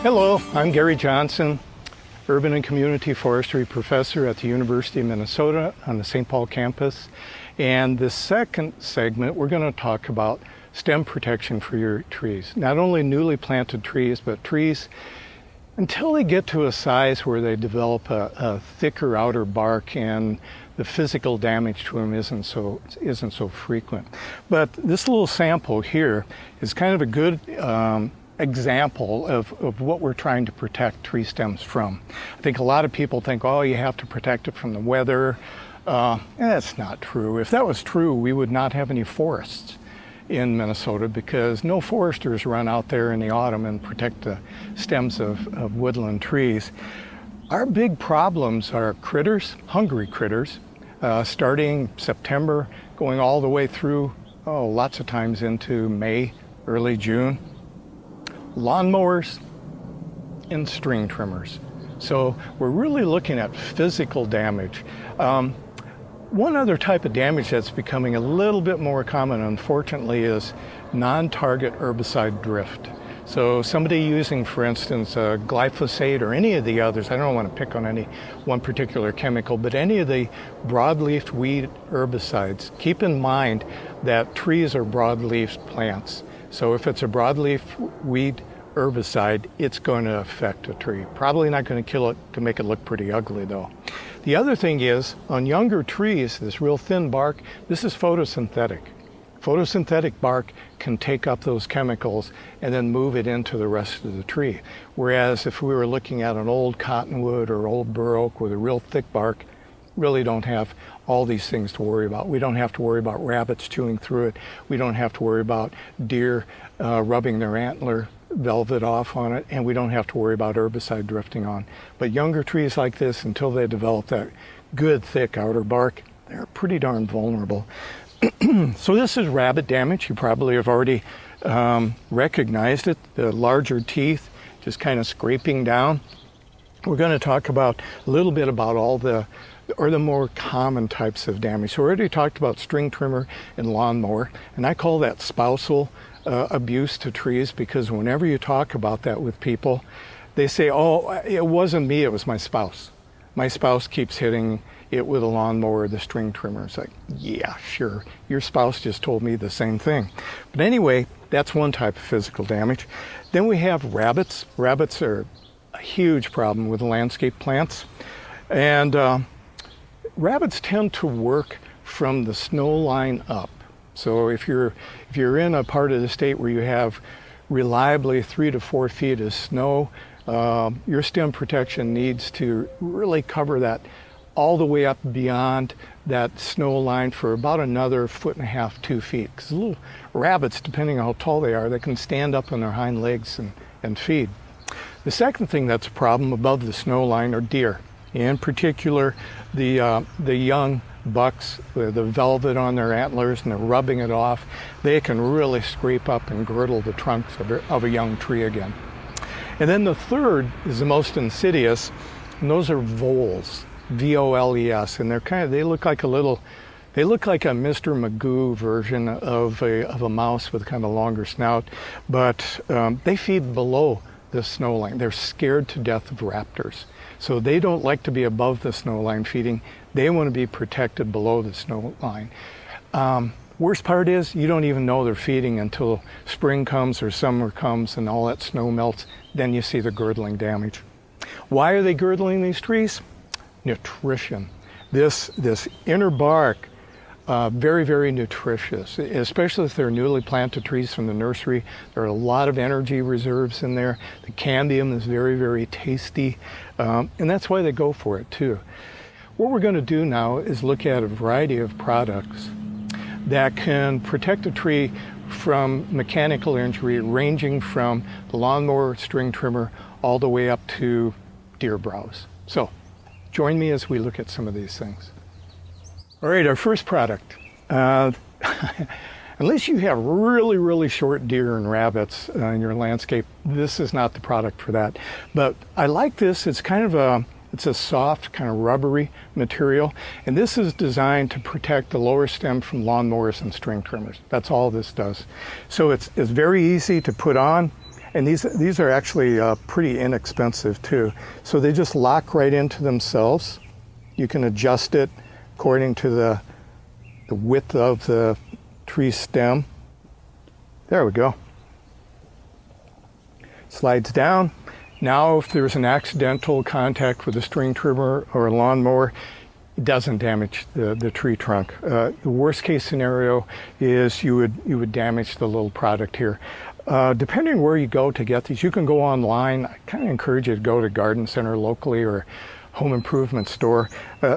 Hello, I'm Gary Johnson, Urban and Community Forestry Professor at the University of Minnesota on the St. Paul campus. And the second segment, we're going to talk about stem protection for your trees. Not only newly planted trees, but trees until they get to a size where they develop a thicker outer bark and the physical damage to them isn't so frequent. But this little sample here is kind of a good example of what we're trying to protect tree stems from. I think a lot of people think, oh, you have to protect it from the weather. That's not true. If that was true, we would not have any forests in Minnesota, because no foresters run out there in the autumn and protect the stems of woodland trees. Our big problems are critters, hungry critters, starting September, going all the way through, lots of times into May, early June. Lawnmowers and string trimmers. So we're really looking at physical damage. One other type of damage that's becoming a little bit more common, unfortunately, is non-target herbicide drift. So somebody using, for instance, glyphosate or any of the others, I don't want to pick on any one particular chemical, but any of the broadleaf weed herbicides, keep in mind that trees are broadleaf plants. So if it's a broadleaf weed herbicide, it's going to affect a tree. Probably not going to kill it, to make it look pretty ugly though. The other thing is, on younger trees, this real thin bark, this is photosynthetic. Photosynthetic bark can take up those chemicals and then move it into the rest of the tree. Whereas if we were looking at an old cottonwood or old bur oak with a real thick bark, really don't have all these things to worry about. We don't have to worry about rabbits chewing through it. We don't have to worry about deer rubbing their antler velvet off on it, and we don't have to worry about herbicide drifting on. But younger trees like this, until they develop that good thick outer bark, they're pretty darn vulnerable. So this is rabbit damage. You probably have already recognized it. The larger teeth just kind of scraping down. We're going to talk about a little bit about all the more common types of damage. So we already talked about string trimmer and lawnmower, and I call that spousal abuse to trees, because whenever you talk about that with people, they say, oh, it wasn't me, it was my spouse. My spouse keeps hitting it with a lawnmower or the string trimmer. It's like, yeah, sure, your spouse just told me the same thing. But anyway, that's one type of physical damage. Then we have rabbits. Rabbits are a huge problem with landscape plants. And rabbits tend to work from the snow line up. So if you're in a part of the state where you have reliably 3 to 4 feet of snow, your stem protection needs to really cover that all the way up beyond that snow line for about another 1.5 to 2 feet. Because little rabbits, depending on how tall they are, they can stand up on their hind legs and feed. The second thing that's a problem above the snow line are deer. In particular, the young bucks with the velvet on their antlers and they're rubbing it off. They can really scrape up and girdle the trunks of a young tree again. And then the third is the most insidious, and those are voles, V-O-L-E-S, and they look like a Mr. Magoo version of a mouse with kind of a longer snout, but they feed below the snow line. They're scared to death of raptors. So they don't like to be above the snow line feeding. They want to be protected below the snow line. Worst part is you don't even know they're feeding until spring comes or summer comes and all that snow melts. Then you see the girdling damage. Why are they girdling these trees? Nutrition. This inner bark, very, very nutritious, especially if they're newly planted trees from the nursery. There are a lot of energy reserves in there. The cambium is very, very tasty, and that's why they go for it too. What we're going to do now is look at a variety of products that can protect a tree from mechanical injury, ranging from the lawnmower, string trimmer, all the way up to deer browse. So join me as we look at some of these things. All right, our first product. Unless you have really, really short deer and rabbits in your landscape, this is not the product for that. But I like this. It's a soft, kind of rubbery material, and this is designed to protect the lower stem from lawnmowers and string trimmers. That's all this does. So it's very easy to put on, And these are actually pretty inexpensive too. So they just lock right into themselves. You can adjust it according to the width of the tree stem. There we go. Slides down. Now if there's an accidental contact with a string trimmer or a lawnmower, it doesn't damage the tree trunk. The worst case scenario is you would damage the little product here. Depending where you go to get these, you can go online. I kind of encourage you to go to garden center locally or home improvement store.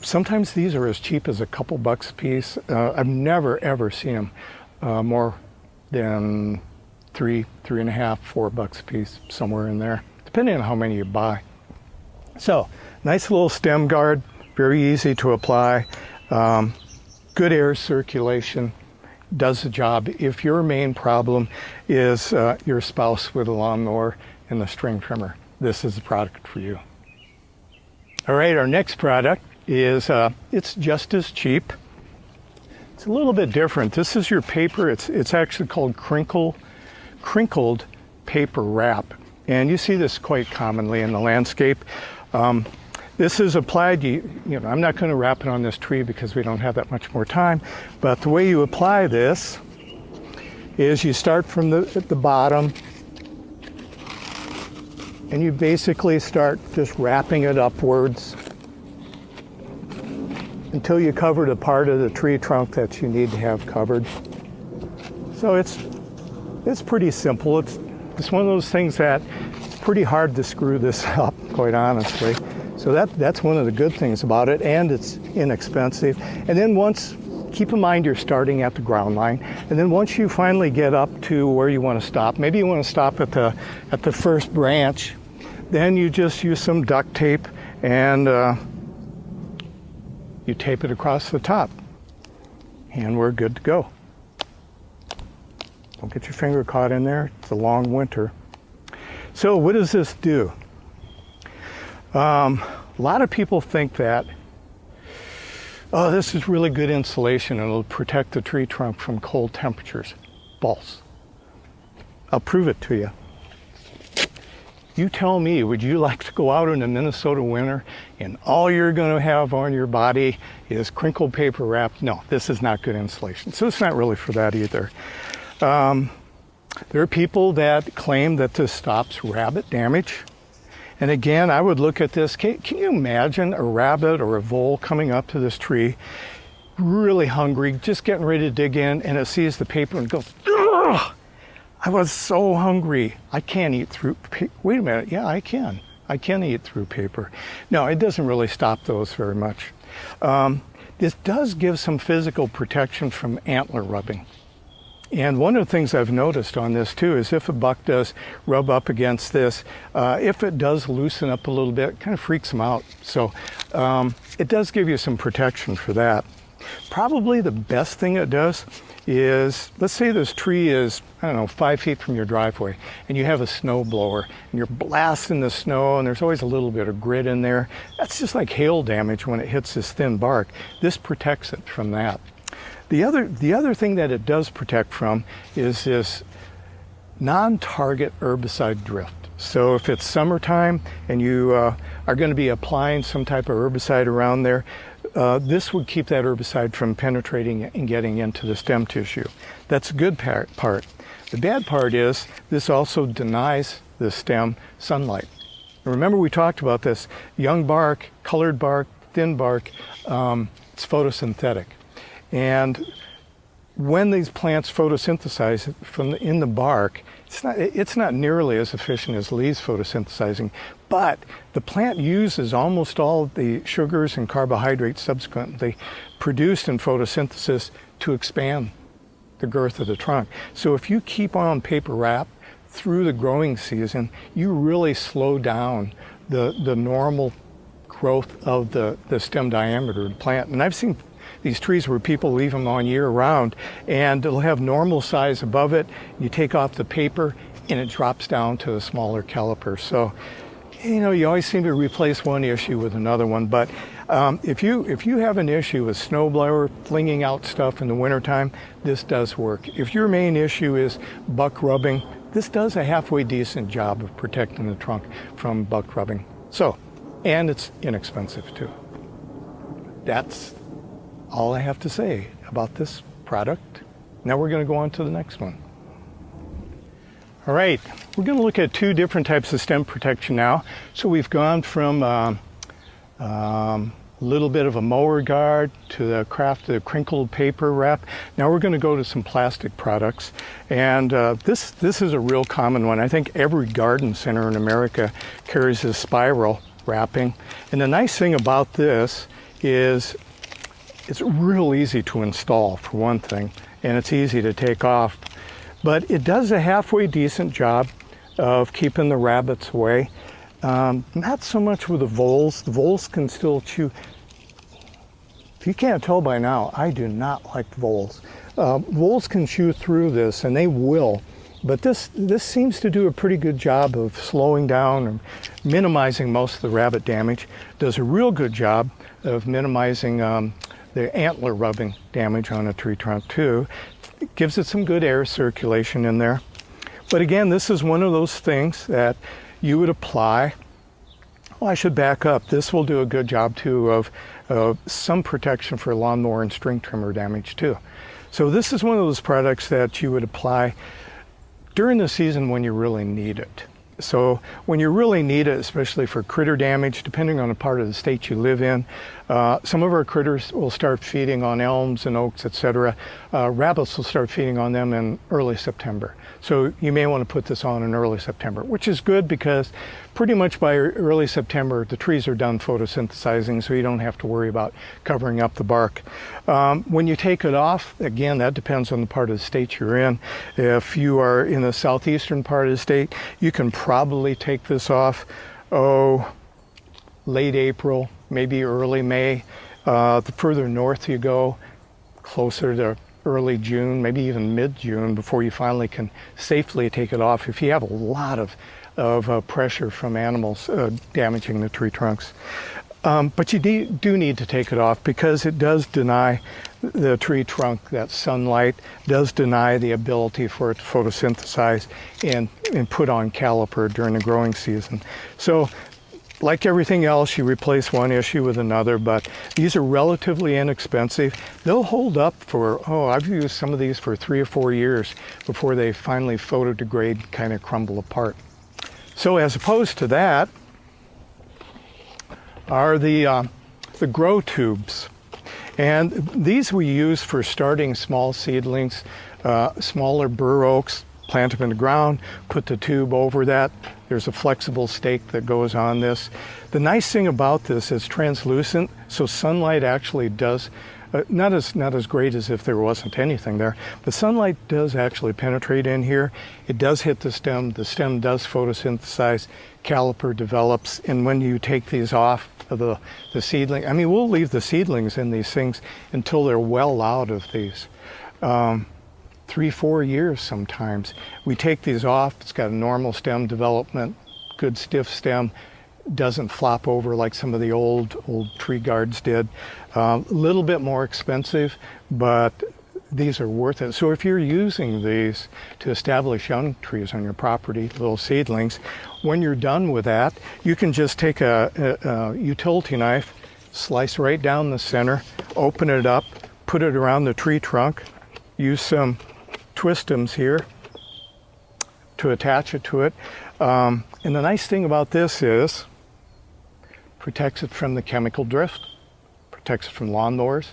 Sometimes these are as cheap as a couple bucks a piece. I've never ever seen them more than $3, $3.50, $4 a piece, somewhere in there, depending on how many you buy. So nice little stem guard. Very easy to apply, good air circulation, does the job. If your main problem is your spouse with a lawnmower and the string trimmer, this is the product for you. All right, our next product is, it's just as cheap. It's a little bit different. This is your paper. It's actually called crinkled paper wrap. And you see this quite commonly in the landscape. This is applied, you know, I'm not going to wrap it on this tree because we don't have that much more time, but the way you apply this is you start from the bottom and you basically start just wrapping it upwards until you cover the part of the tree trunk that you need to have covered. So it's pretty simple. It's one of those things that it's pretty hard to screw this up, quite honestly. So that's one of the good things about it, and it's inexpensive. And then keep in mind you're starting at the ground line, and then once you finally get up to where you want to stop, maybe you want to stop at the first branch, then you just use some duct tape and you tape it across the top, and we're good to go. Don't get your finger caught in there. It's a long winter. So what does this do? A lot of people think that, oh, this is really good insulation and it'll protect the tree trunk from cold temperatures. False. I'll prove it to you. You tell me, would you like to go out in the Minnesota winter and all you're going to have on your body is crinkle paper wrap? No, this is not good insulation. So it's not really for that either. There are people that claim that this stops rabbit damage. And again, I would look at this. Can you imagine a rabbit or a vole coming up to this tree, really hungry, just getting ready to dig in, and it sees the paper and goes, ugh! I was so hungry. I can't eat through paper. Wait a minute. Yeah, I can. I can eat through paper. No, it doesn't really stop those very much. This does give some physical protection from antler rubbing. And one of the things I've noticed on this too is if a buck does rub up against this, if it does loosen up a little bit, it kind of freaks them out. So it does give you some protection for that. Probably the best thing it does is, let's say this tree is, I don't know, 5 feet from your driveway, and you have a snow blower, and you're blasting the snow, and there's always a little bit of grit in there. That's just like hail damage when it hits this thin bark. This protects it from that. The other thing that it does protect from is this non-target herbicide drift. So if it's summertime and you are going to be applying some type of herbicide around there, this would keep that herbicide from penetrating and getting into the stem tissue. That's a good part. The bad part is this also denies the stem sunlight. Remember we talked about this, young bark, colored bark, thin bark, it's photosynthetic. And when these plants photosynthesize in the bark, it's not nearly as efficient as leaves photosynthesizing, but the plant uses almost all of the sugars and carbohydrates subsequently produced in photosynthesis to expand the girth of the trunk. So if you keep on paper wrap through the growing season, you really slow down the normal growth of the stem diameter of the plant. And I've seen these trees where people leave them on year round and they'll have normal size above it. You take off the paper and it drops down to a smaller caliper. So, you know, you always seem to replace one issue with another one. But if you have an issue with snowblower flinging out stuff in the wintertime, this does work. If your main issue is buck rubbing, this does a halfway decent job of protecting the trunk from buck rubbing. So, and it's inexpensive too. That's all I have to say about this product. Now we're going to go on to the next one. All right, we're going to look at two different types of stem protection now. So we've gone from a little bit of a mower guard to the crinkled paper wrap. Now we're going to go to some plastic products, and this is a real common one. I think every garden center in America carries this spiral wrapping, and the nice thing about this is it's real easy to install, for one thing, and it's easy to take off, but it does a halfway decent job of keeping the rabbits away. Not so much with the voles. The voles can still chew. If you can't tell by now, I do not like voles. Voles can chew through this, and they will, but this seems to do a pretty good job of slowing down and minimizing most of the rabbit damage. Does a real good job of minimizing the antler rubbing damage on a tree trunk too. It gives it some good air circulation in there. But again, this is one of those things that you would apply. Well, I should back up. This will do a good job too of some protection for lawnmower and string trimmer damage too. So this is one of those products that you would apply during the season when you really need it. So when you really need it, especially for critter damage, depending on the part of the state you live in, some of our critters will start feeding on elms and oaks, etc. Rabbits will start feeding on them in early September. So you may want to put this on in early September, which is good because pretty much by early September, the trees are done photosynthesizing, so you don't have to worry about covering up the bark. When you take it off, again, that depends on the part of the state you're in. If you are in the southeastern part of the state, you can probably take this off, late April, maybe early May. The further north you go, closer to early June, maybe even mid-June, before you finally can safely take it off if you have a lot of pressure from animals damaging the tree trunks. But you do need to take it off because it does deny the tree trunk that sunlight, does deny the ability for it to photosynthesize and put on caliper during the growing season. So like everything else, you replace one issue with another, but these are relatively inexpensive. They'll hold up for, I've used some of these for 3 or 4 years before they finally photodegrade, kind of crumble apart. So as opposed to that are the grow tubes. And these we use for starting small seedlings, smaller bur oaks, plant them in the ground, put the tube over that. There's a flexible stake that goes on this. The nice thing about this is translucent, so sunlight actually does, not as great as if there wasn't anything there, but sunlight does actually penetrate in here. It does hit the stem does photosynthesize, caliper develops, and when you take these off of the seedling, I mean, we'll leave the seedlings in these things until they're well out of these. 3-4 years sometimes. We take these off, it's got a normal stem development, good stiff stem, doesn't flop over like some of the old tree guards did. A little bit more expensive, but these are worth it. So if you're using these to establish young trees on your property, little seedlings, when you're done with that, you can just take a utility knife, slice right down the center, open it up, put it around the tree trunk, use some twistums here to attach it to it. And the nice thing about this is protects it from the chemical drift, protects it from lawnmowers,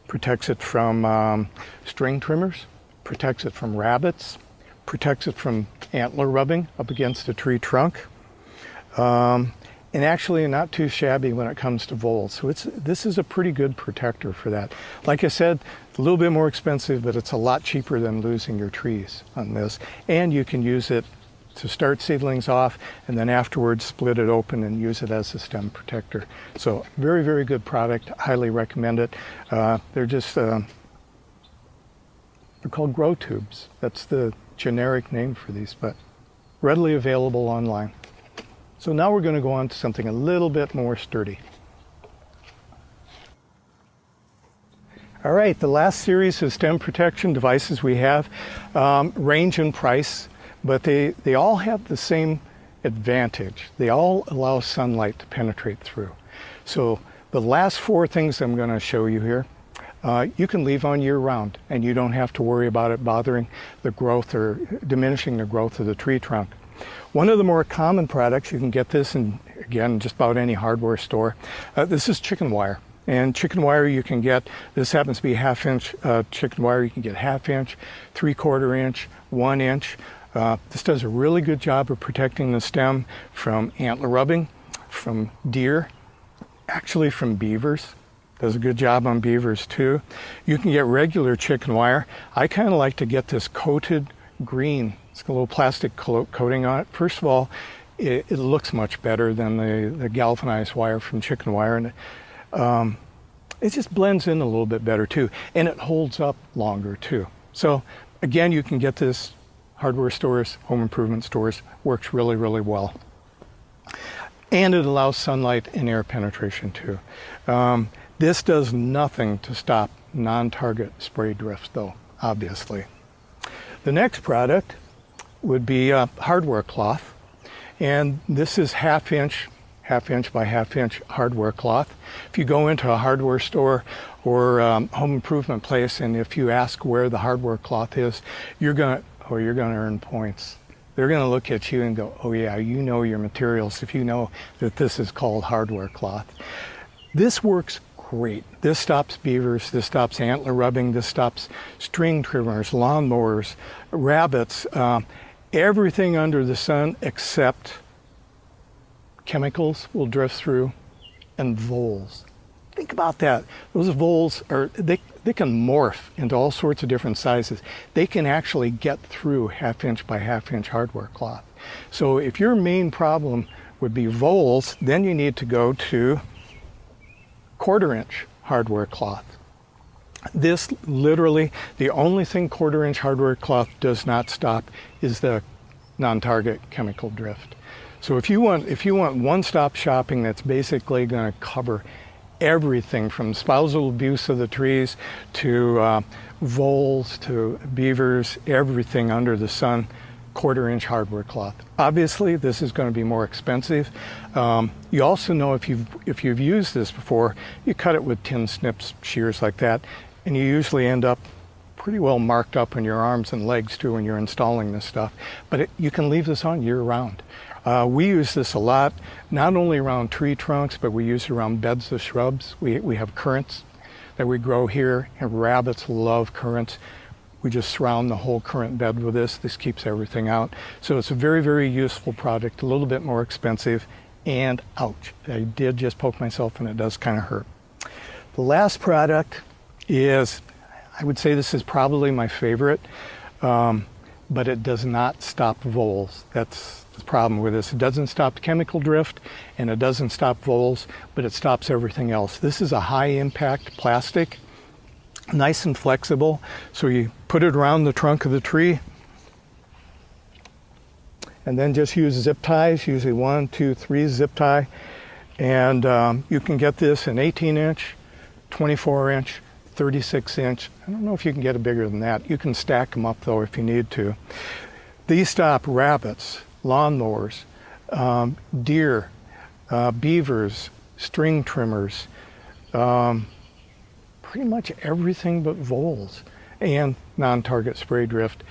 protects it from string trimmers, protects it from rabbits, protects it from antler rubbing up against the tree trunk, and actually not too shabby when it comes to voles. So this is a pretty good protector for that. Like I said, it's a little bit more expensive, but it's a lot cheaper than losing your trees on this. And you can use it to start seedlings off, and then afterwards split it open and use it as a stem protector. So very, very good product. Highly recommend it. They're just, they're called grow tubes. That's the generic name for these, but readily available online. So now we're going to go on to something a little bit more sturdy. All right, the last series of stem protection devices we have range in price. but they all have the same advantage. They all allow sunlight to penetrate through. So the last 4 things I'm going to show you here, you can leave on year-round, and you don't have to worry about it bothering the growth or diminishing the growth of the tree trunk. One of the more common products, you can get this in, again, just about any hardware store. This is chicken wire. And chicken wire you can get, this happens to be 1/2 inch chicken wire, you can get 1/2 inch, 3/4 inch, 1 inch. This does a really good job of protecting the stem from antler rubbing, from deer, actually from beavers. Does a good job on beavers too. You can get regular chicken wire. I kind of like to get this coated green. It's got a little plastic coating on it. First of all, it looks much better than the galvanized wire from chicken wire, and it just blends in a little bit better too, and it holds up longer too. So again, you can get this hardware stores, home improvement stores. Works really, really well. And it allows sunlight and air penetration too. This does nothing to stop non-target spray drift though, obviously. The next product would be hardware cloth. And this is 1/2 inch by 1/2 inch hardware cloth. If you go into a hardware store or home improvement place, and if you ask where the hardware cloth is, you're gonna earn points. They're gonna look at you and go, oh yeah, you know your materials if you know that this is called hardware cloth. This works great. This stops beavers, this stops antler rubbing, this stops string trimmers, lawnmowers, rabbits, everything under the sun except chemicals will drift through, and voles. Think about that. Those voles they can morph into all sorts of different sizes. They can actually get through 1/2 inch by 1/2 inch hardware cloth. So if your main problem would be voles, then you need to go to 1/4 inch hardware cloth. This literally, the only thing 1/4 inch hardware cloth does not stop is the non-target chemical drift. So if you want one-stop shopping that's basically going to cover everything from spousal abuse of the trees to voles to beavers, everything under the sun, 1/4 inch hardware cloth. Obviously, this is going to be more expensive. You also know if you've used this before, you cut it with tin snips, shears like that, and you usually end up pretty well marked up in your arms and legs too when you're installing this stuff. But you can leave this on year-round. We use this a lot, not only around tree trunks, but we use it around beds of shrubs. We have currants that we grow here, and rabbits love currants. We just surround the whole currant bed with this. This keeps everything out. So it's a very, very useful product, a little bit more expensive, and ouch, I did just poke myself and it does kind of hurt. The last product is, I would say this is probably my favorite, but it does not stop voles. That's the problem with this. It doesn't stop chemical drift and it doesn't stop voles, but it stops everything else. This is a high impact plastic, nice and flexible. So you put it around the trunk of the tree and then just use zip ties, usually 1, 2, 3 zip tie. And you can get this in 18 inch, 24 inch, 36 inch. I don't know if you can get it bigger than that. You can stack them up though if you need to. These stop rabbits, lawnmowers, deer, beavers, string trimmers, pretty much everything but voles and non-target spray drift.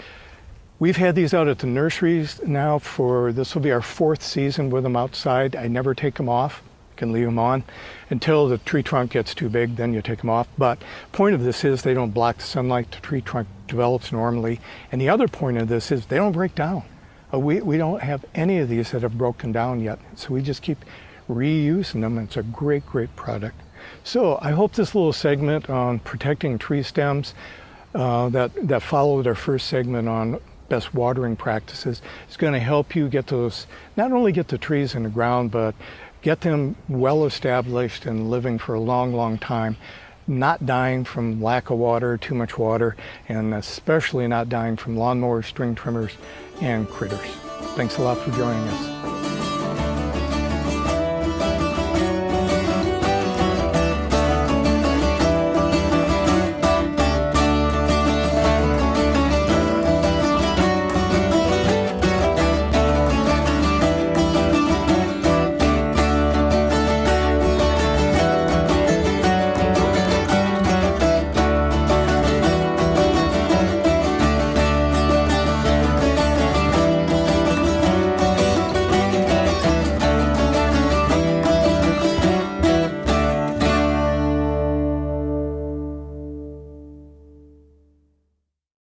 We've had these out at the nurseries now this will be our 4th season with them outside. I never take them off. Can leave them on until the tree trunk gets too big, then you take them off. But point of this is they don't block the sunlight. The tree trunk develops normally. And the other point of this is they don't break down. We don't have any of these that have broken down yet. So we just keep reusing them. It's a great, great product. So I hope this little segment on protecting tree stems that followed our first segment on best watering practices is going to help you get those, not only get the trees in the ground, but get them well established and living for a long, long time, not dying from lack of water, too much water, and especially not dying from lawnmowers, string trimmers, and critters. Thanks a lot for joining us.